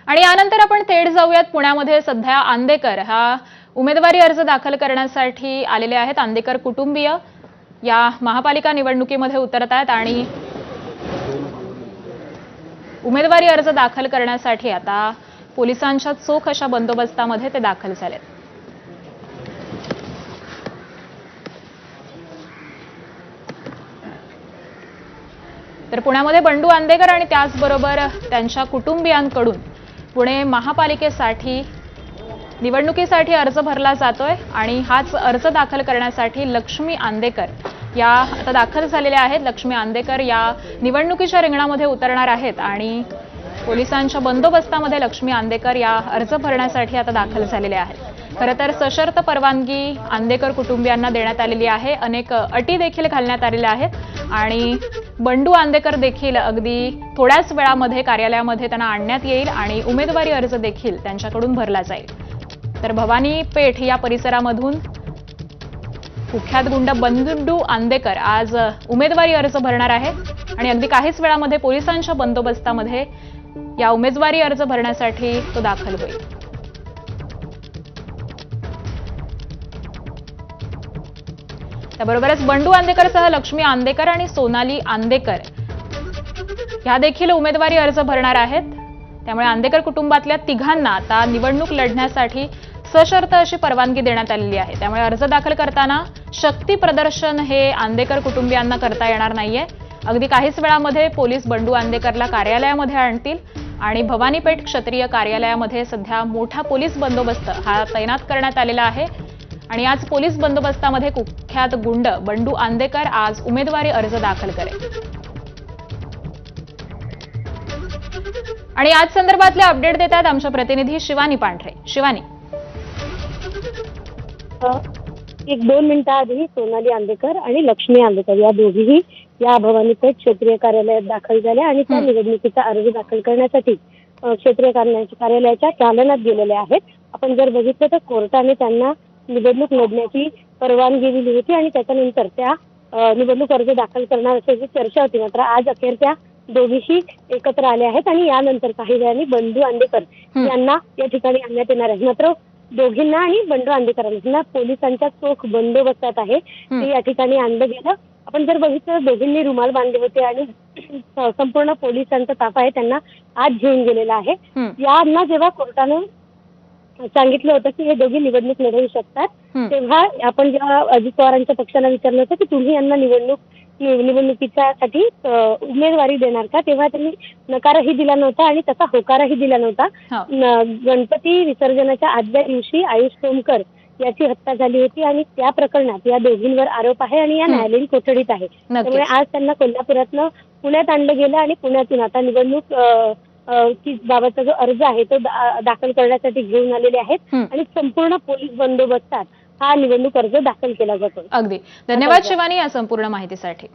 आणि यानंतर आपण थेट जाऊयात पुण्यामध्ये सध्या आंदेकर हा उमेदवारी अर्ज दाखल करण्यासाठी आलेले आहेत। आंदेकर कुटुंबीय या महापालिका निवडणुकीमध्ये उतरत आहेत आणि उमेदवारी अर्ज दाखल करण्यासाठी आता पोलिसांच्या चोख अशा बंदोबस्तामध्ये ते दाखल झालेत। तर पुण्यामध्ये बंडू आंदेकर आणि त्याचबरोबर त्यांच्या कुटुंबियांकडून पुणे महापालिकेसाठी निवडणुकीसाठी अर्ज भरला जातोय आणि हाच अर्ज दाखल करण्यासाठी लक्ष्मी आंदेकर या आता दाखल झालेल्या आहेत। लक्ष्मी आंदेकर या निवडणुकीच्या रिंगणामध्ये उतरणार आहेत आणि पोलिसांच्या बंदोबस्तामध्ये लक्ष्मी आंदेकर या अर्ज भरण्यासाठी आता दाखल झालेले आहेत। खरं तर सशर्त परवानगी आंदेकर कुटुंबियांना देण्यात आलेली आहे। अनेक अटी देखील घालण्यात आलेल्या आहेत आणि बंडू आंदेकर देखील अगदी थोड्याच वेळामध्ये कार्यालयामध्ये त्यांना आणण्यात येईल आणि उमेदवारी अर्ज देखील त्यांच्याकडून भरला जाईल। तर भवानी पेठ या परिसरामधून कुख्यात गुंड बंडू आंदेकर आज उमेदवारी अर्ज भरणार आहेत आणि अगदी काहीच वेळामध्ये पोलिसांच्या बंदोबस्तामध्ये या उमेदवारी अर्ज भरण्यासाठी तो दाखल होईल। त्याबरोबरच बंडू आंदेकरसह लक्ष्मी आंदेकर आणि सोनाली आंदेकर ह्या देखील उमेदवारी अर्ज भरणार आहेत। त्यामुळे आंदेकर कुटुंबातल्या तिघांना आता निवडणूक लढण्यासाठी सशर्त अशी परवानगी देण्यात आलेली आहे। त्यामुळे अर्ज दाखल करताना शक्ती प्रदर्शन हे आंदेकर कुटुंबियांना करता येणार नाहीये। अगदी काहीच वेळामध्ये पोलीस बंडू आंदेकरला कार्यालयामध्ये आणतील आणि भवानीपेठ क्षत्रिय कार्यालयामध्ये सध्या मोठा पोलीस बंदोबस्त हा तैनात करण्यात आलेला आहे आणि आज पोलीस बंदोबस्तामध्ये कुख्यात गुंड बंडू आंदेकर आज उमेदवारी अर्ज दाखल करेल। आणि आज संदर्भातले अपडेट देतात आमच्या प्रतिनिधी शिवानी पांढरे। शिवानी, 1-2 मिनिटांआधी सोनाली आंदेकर आणि लक्ष्मी आंदेकर या दोघीही या भवानीपेठ क्षेत्रीय कार्यालयात दाखल झाल्या आणि त्या निवडणुकीचा अर्ज दाखल करण्यासाठी क्षेत्रीय कार्यालयाच्या चालनात गेलेल्या आहेत। आपण जर बघितलं तर कोर्टाने त्यांना निवडणूक लढण्याची परवानगी दिली होती आणि त्याच्यानंतर त्या निवडणूक अर्ज दाखल करणार असल्याची चर्चा होती। मात्र आज अखेर त्या दोघीशी एकत्र आल्या आहेत आणि यानंतर काही वेळाने बंडू आंदेकर यांना या ठिकाणी आणण्यात येणार आहे। मात्र दोघींना आणि बंडू आंदेकरांना पोलिसांच्या चोख बंदोबस्तात आहे ते या ठिकाणी आणलं गेलं। आपण जर बघितलं दोघींनी रुमाल बांधले होते आणि संपूर्ण पोलिसांचा ताफा आहे त्यांना आज घेऊन गेलेला आहे। यांना जेव्हा कोर्टाने सांगितलं होतं की हे दोघी निवडणूक लढवू शकतात तेव्हा आपण जेव्हा अजित पवारांच्या पक्षाला विचारलं होतं की तुम्ही यांना निवडणुकीसाठी उमेदवारी देणार का, तेव्हा त्यांनी नकारही दिला नव्हता आणि तसा होकारही दिला नव्हता। गणपती विसर्जनाच्या आदल्या दिवशी आयुष सोमकर याची हत्या झाली होती आणि त्या प्रकरणात या दोघींवर आरोप आहे आणि या न्यायालयीन कोठडीत आहे। त्यामुळे आज त्यांना कोल्हापुरातनं पुण्यात आणलं गेलं आणि पुण्यातून आता निवडणूक बाबतचा जो अर्ज आहे तो दाखल करण्यासाठी घेऊन आलेले आहेत आणि संपूर्ण पोलीस बंदोबस्तात हा निवडणूक अर्ज दाखल केला जातो। अगदी धन्यवाद शिवानी या संपूर्ण माहितीसाठी।